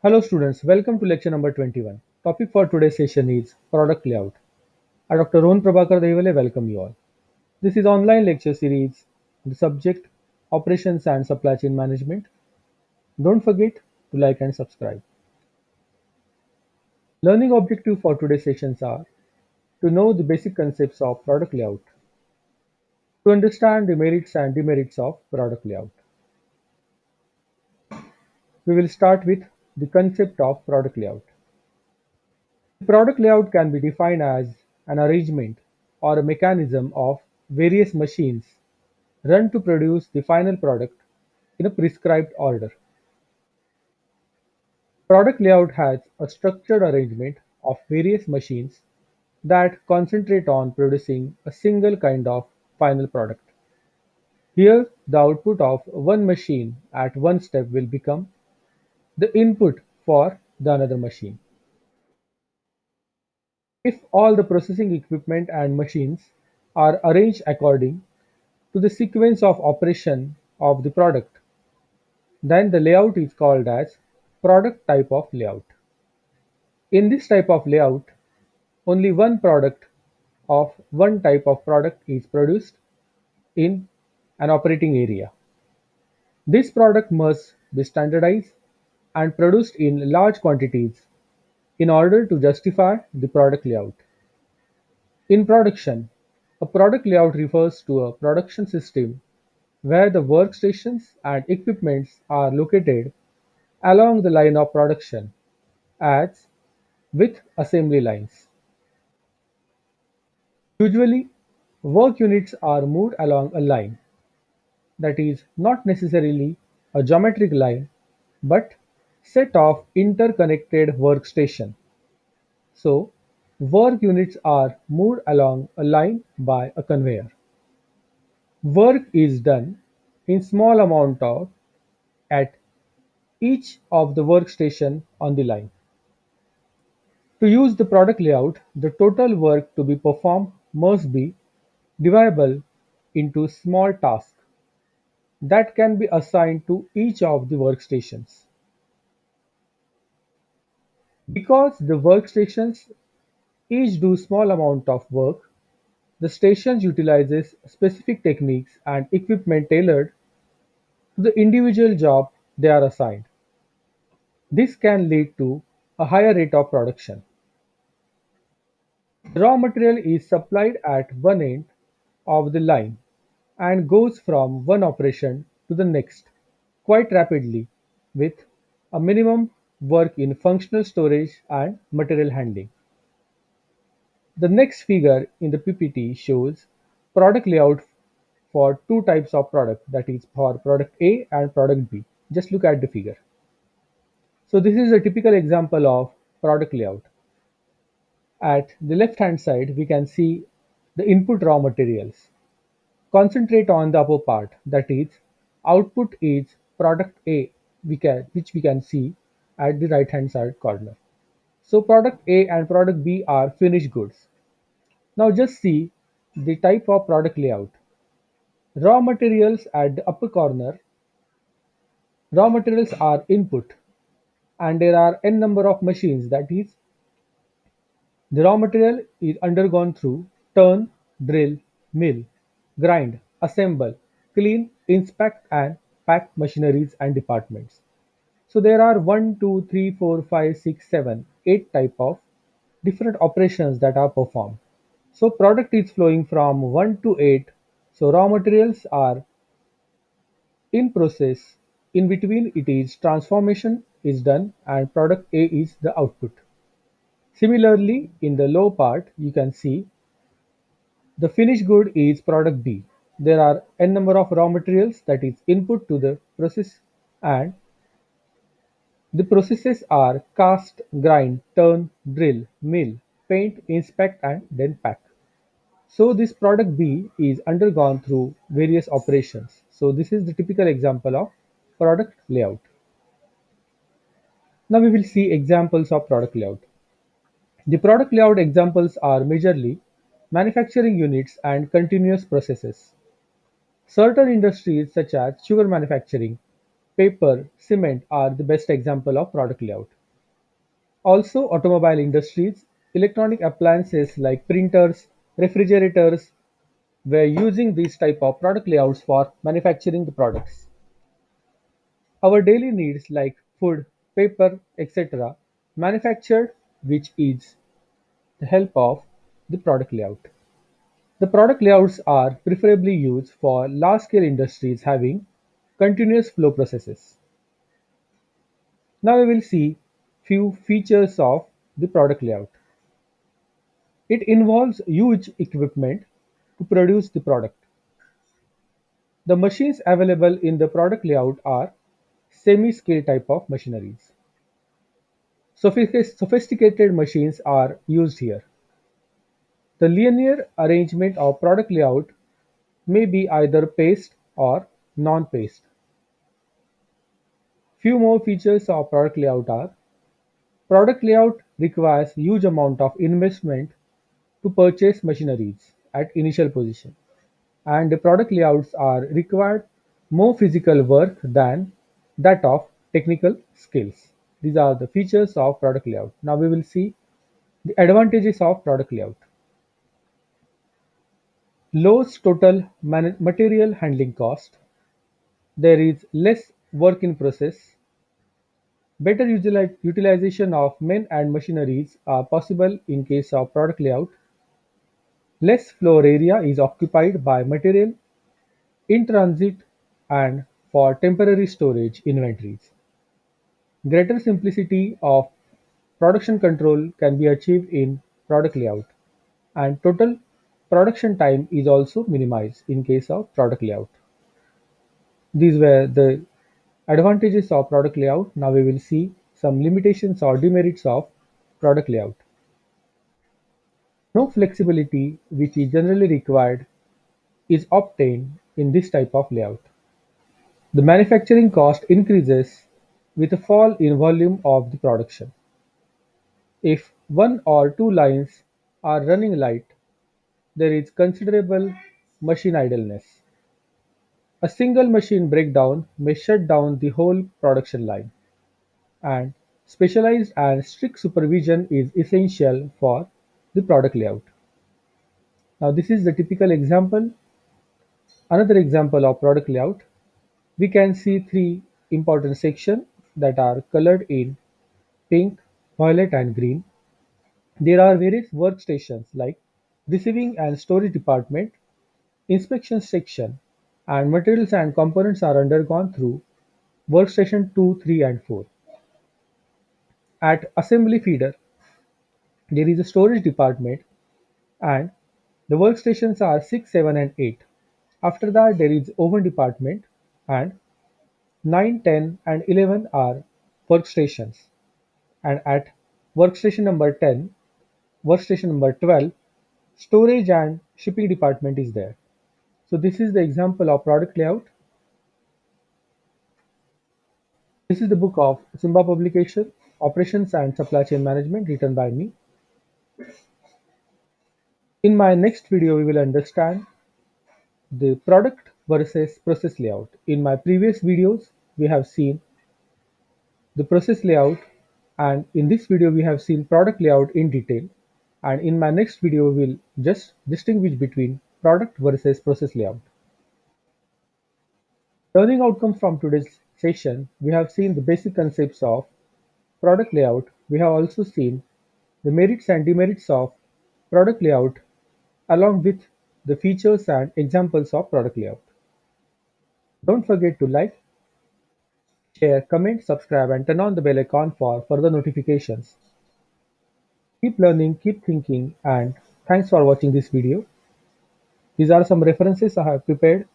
Hello students, welcome to lecture number 21. Topic for today's session is product layout. I Dr. Rohan Prabhakar Devale welcome you all. This is online lecture series. The subject operations and supply chain management. Don't forget to like and subscribe. Learning objective for today's sessions are to know the basic concepts of product layout, to understand the merits and demerits of product layout. We will start with the concept of product layout. The product layout can be defined as an arrangement or a mechanism of various machines run to produce the final product in a prescribed order. Product layout has a structured arrangement of various machines that concentrate on producing a single kind of final product. Here, the output of one machine at one step will become the input for the another machine. If all the processing equipment and machines are arranged according to the sequence of operation of the product, then the layout is called as product type of layout. In this type of layout, only one product of one type of product is produced in an operating area. This product must be standardized and produced in large quantities in order to justify the product layout. In production, a product layout refers to a production system where the workstations and equipments are located along the line of production as with assembly lines. Usually, work units are moved along a line that is not necessarily a geometric line but set of interconnected workstation. So, work units are moved along a line by a conveyor. Work is done in small amount of at each of the workstation on the line. To use the product layout, the total work to be performed must be divisible into small tasks that can be assigned to each of the workstations. Because the workstations each do small amount of work, the stations utilizes specific techniques and equipment tailored to the individual job they are assigned. This can lead to a higher rate of production. The raw material is supplied at one end of the line and goes from one operation to the next quite rapidly with a minimum work in functional storage and material handling. The next figure in the PPT shows product layout for two types of product, that is for product A and product B. Just look at the figure. So this is a typical example of product layout. At the left hand side, we can see the input raw materials. Concentrate on the upper part, that is, output is product A, which we can see at the right hand side corner. So product A and product B are finished goods. Now just see the type of product layout. Raw materials at the upper corner, raw materials are input and there are n number of machines, that is, the raw material is undergone through turn, drill, mill, grind, assemble, clean, inspect and pack machineries and departments. So there are 1, 2, 3, 4, 5, 6, 7, 8 type of different operations that are performed. So product is flowing from 1 to 8. So raw materials are in process. In between it is transformation is done and product A is the output. Similarly, in the low part, you can see the finished good is product B. There are n number of raw materials, that is input to the process, and the processes are cast, grind, turn, drill, mill, paint, inspect and then pack. So this product B is undergone through various operations. So this is the typical example of product layout. Now we will see examples of product layout. The product layout examples are majorly manufacturing units and continuous processes. Certain industries such as sugar manufacturing paper, cement are the best example of product layout. Also, automobile industries, electronic appliances like printers, refrigerators were using these type of product layouts for manufacturing the products. Our daily needs like food, paper, etc. manufactured which is the help of the product layout. The product layouts are preferably used for large-scale industries having continuous flow processes. Now we will see few features of the product layout. It involves huge equipment to produce the product. The machines available in the product layout are semi-scale type of machineries. Sophisticated machines are used here. The linear arrangement of product layout may be either paced or non-paced. Few more features of product layout are: product layout requires huge amount of investment to purchase machineries at initial position, and the product layouts are required more physical work than that of technical skills. These are the features of product layout. Now we will see the advantages of product layout. Lowest total material handling cost. There is less work in process. Better utilization of men and machineries are possible in case of product layout. Less floor area is occupied by material in transit and for temporary storage inventories. Greater simplicity of production control can be achieved in product layout, and total production time is also minimized in case of product layout. These were the advantages of product layout. Now we will see some limitations or demerits of product layout. No flexibility, which is generally required, is obtained in this type of layout. The manufacturing cost increases with a fall in volume of the production. If one or two lines are running light, there is considerable machine idleness. A single machine breakdown may shut down the whole production line, and specialized and strict supervision is essential for the product layout. Now, this is the typical example. Another example of product layout. We can see three important sections that are colored in pink, violet, and green. There are various workstations like receiving and storage department, inspection section, and materials and components are undergone through workstation 2, 3, and 4. At assembly feeder, there is a storage department and the workstations are 6, 7, and 8. After that, there is oven department and 9, 10, and 11 are workstations. And at workstation number 10, workstation number 12, storage and shipping department is there. So this is the example of product layout. This is the book of Simba publication, Operations and Supply Chain Management, written by me. In my next video, we will understand the product versus process layout. In my previous videos, we have seen the process layout, and in this video, we have seen product layout in detail. And in my next video, we will just distinguish between product versus process layout. Learning outcomes from today's session, we have seen the basic concepts of product layout. We have also seen the merits and demerits of product layout along with the features and examples of product layout. Don't forget to like, share, comment, subscribe, and turn on the bell icon for further notifications. Keep learning, keep thinking, and thanks for watching this video. These are some references I have prepared